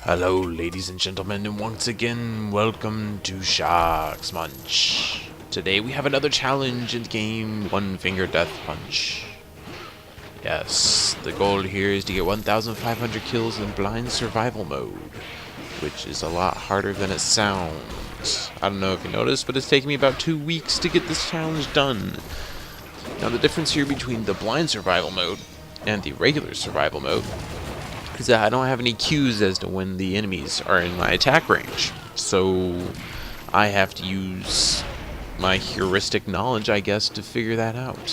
Hello, ladies and gentlemen, and once again, welcome to Sharksmunch. Today we have another challenge in the game, One Finger Death Punch. Yes, the goal here is to get 1,500 kills in blind survival mode, which is a lot harder than it sounds. I don't know if you noticed, but it's taken me about 2 weeks to get this challenge done. Now the difference here between the blind survival mode and the regular survival mode is that I don't have any cues as to when the enemies are in my attack range. So I have to use my heuristic knowledge, I guess, to figure that out,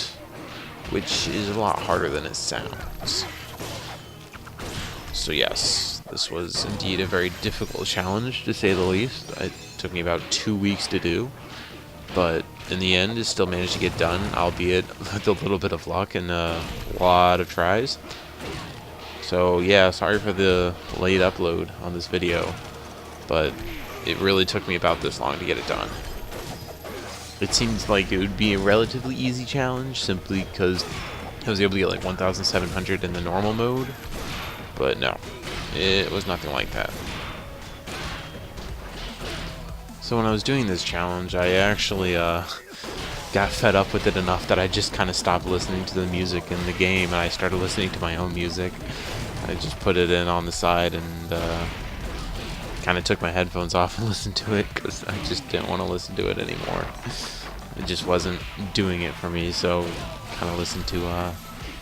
which is a lot harder than it sounds. So yes, this was indeed a very difficult challenge, to say the least. It took me about 2 weeks to do, but in the end, it still managed to get done, albeit with a little bit of luck and a lot of tries. So yeah, sorry for the late upload on this video, but it really took me about this long to get it done. It seems like it would be a relatively easy challenge simply because I was able to get like 1,700 in the normal mode, but no, it was nothing like that. So when I was doing this challenge, I actually got fed up with it enough that I just kind of stopped listening to the music in the game and I started listening to my own music. I just put it in on the side and kind of took my headphones off and listened to it because I just didn't want to listen to it anymore. It just wasn't doing it for me, so kind of listened to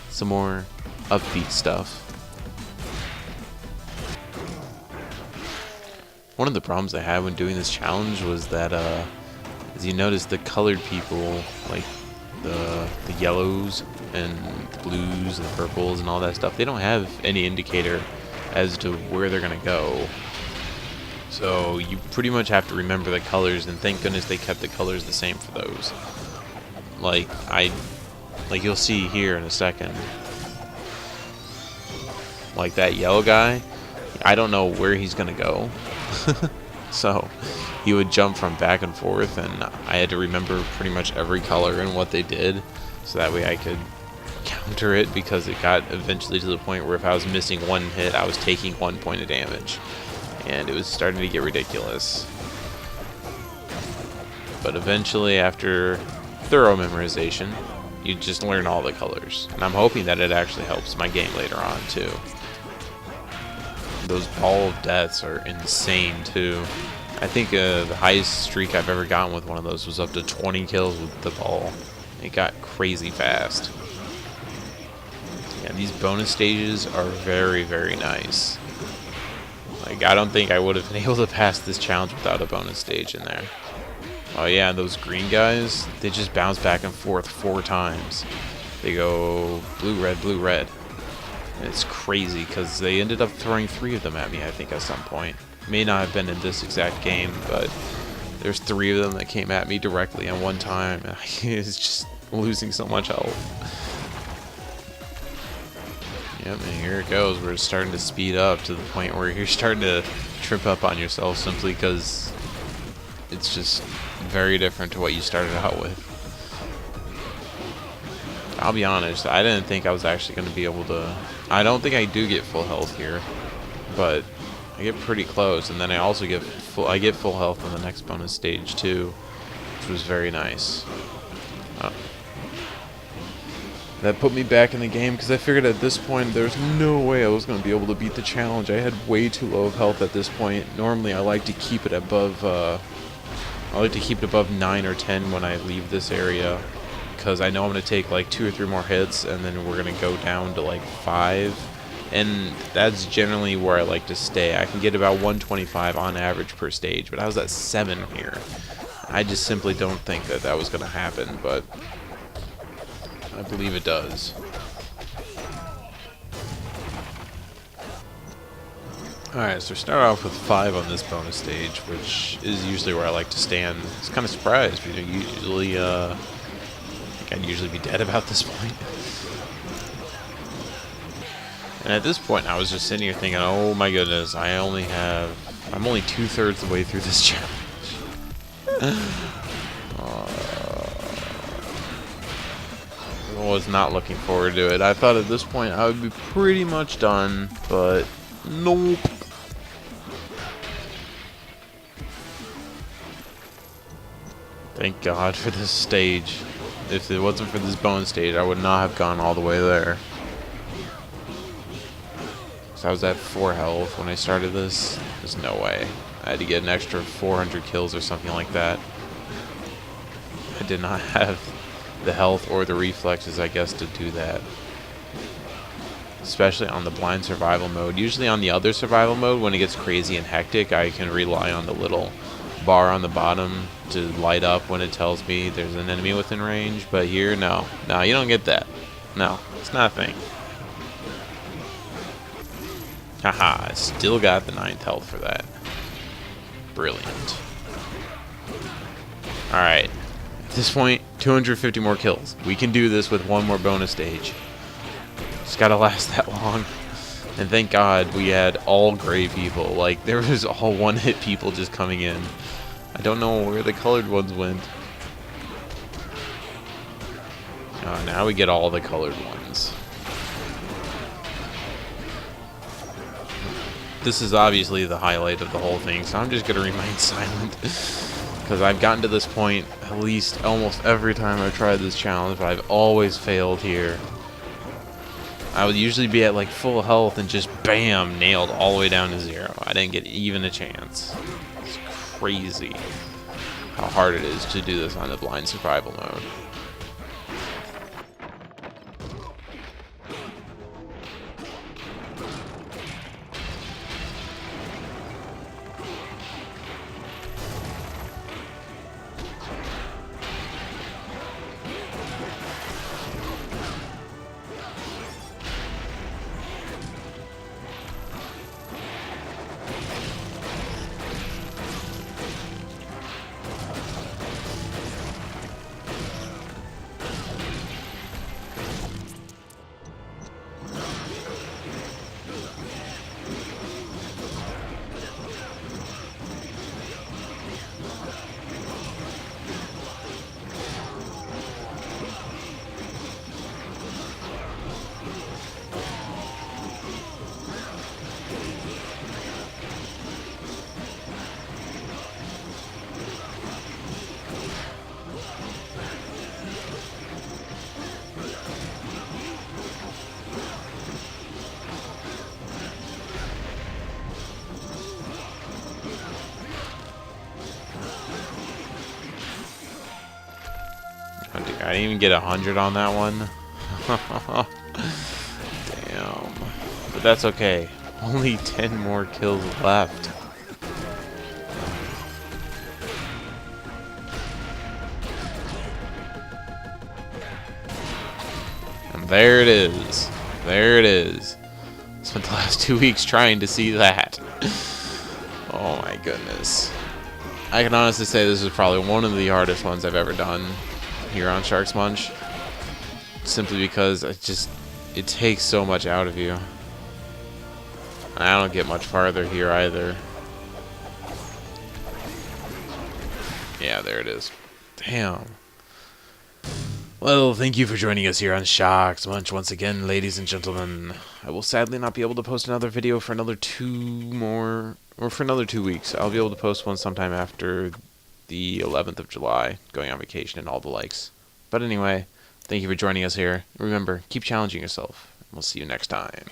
some more upbeat stuff. One of the problems I had when doing this challenge was that, as you notice, the colored people, like the yellows and the blues and the purples and all that stuff, they don't have any indicator as to where they're gonna go. So you pretty much have to remember the colors, and thank goodness they kept the colors the same for those. Like you'll see here in a second, like that yellow guy, I don't know where he's gonna go. So he would jump from back and forth, and I had to remember pretty much every color and what they did, so that way I could counter it, because it got eventually to the point where if I was missing one hit, I was taking 1 point of damage, and it was starting to get ridiculous. But eventually, after thorough memorization, you just learn all the colors, and I'm hoping that it actually helps my game later on too. Those ball of deaths are insane too. I think the highest streak I've ever gotten with one of those was up to 20 kills with the ball. It got crazy fast. Yeah, these bonus stages are very, very nice. Like, I don't think I would have been able to pass this challenge without a bonus stage in there. Oh yeah, those green guys, they just bounce back and forth 4 times. They go blue, red, blue, red. It's crazy because they ended up throwing 3 of them at me, I think, at some point. May not have been in this exact game, but there's 3 of them that came at me directly at one time, and I was just losing so much health. Yep, and here it goes. We're starting to speed up to the point where you're starting to trip up on yourself simply because it's just very different to what you started out with. I'll be honest, I didn't think I was actually going to be able to... I don't think I do get full health here, but I get pretty close, and then I also get full health on the next bonus stage too, which was very nice. That put me back in the game because I figured at this point there's no way I was going to be able to beat the challenge. I had way too low of health at this point. Normally I like to keep it above 9 or 10 when I leave this area, because I know I'm going to take like 2 or 3 more hits, and then we're going to go down to like 5, and that's generally where I like to stay. I can get about 125 on average per stage, but I was at 7 here. I just simply don't think that that was going to happen, but I believe it does. Alright, so start off with 5 on this bonus stage, which is usually where I like to stand. I was kind of surprised, because usually I'd usually be dead about this point. And at this point, I was just sitting here thinking, oh my goodness, I'm only 2/3 the way through this challenge. I was not looking forward to it. I thought at this point I would be pretty much done, but nope. Thank God for this stage. If it wasn't for this bone stage, I would not have gone all the way there. So I was at 4 health when I started this. There's no way. I had to get an extra 400 kills or something like that. I did not have the health or the reflexes, I guess, to do that. Especially on the blind survival mode. Usually on the other survival mode, when it gets crazy and hectic, I can rely on the little bar on the bottom to light up when it tells me there's an enemy within range. But here, no. No, you don't get that. No, it's not a thing. Haha, I still got the 9th health for that. Brilliant. Alright. At this point, 250 more kills. We can do this with one more bonus stage. Just gotta last that long. And thank God we had all gray people. Like, there was all one-hit people just coming in. I don't know where the colored ones went. Oh, now we get all the colored ones. This is obviously the highlight of the whole thing, so I'm just going to remain silent. Because I've gotten to this point at least almost every time I've tried this challenge, but I've always failed here. I would usually be at like full health and just bam, nailed all the way down to 0. I didn't get even a chance. It's crazy how hard it is to do this on the blind survival mode. I didn't even get 100 on that one. Damn. But that's okay. Only 10 more kills left. And there it is. There it is. Spent the last 2 weeks trying to see that. Oh my goodness. I can honestly say this is probably one of the hardest ones I've ever done here on Sharksmunch, simply because it takes so much out of you. I don't get much farther here either. Yeah, there it is. Damn. Well, thank you for joining us here on Sharksmunch once again, ladies and gentlemen. I will sadly not be able to post another video for another 2 weeks. I'll be able to post one sometime after the 11th of July, going on vacation and all the likes. But anyway, thank you for joining us here. Remember, keep challenging yourself. We'll see you next time.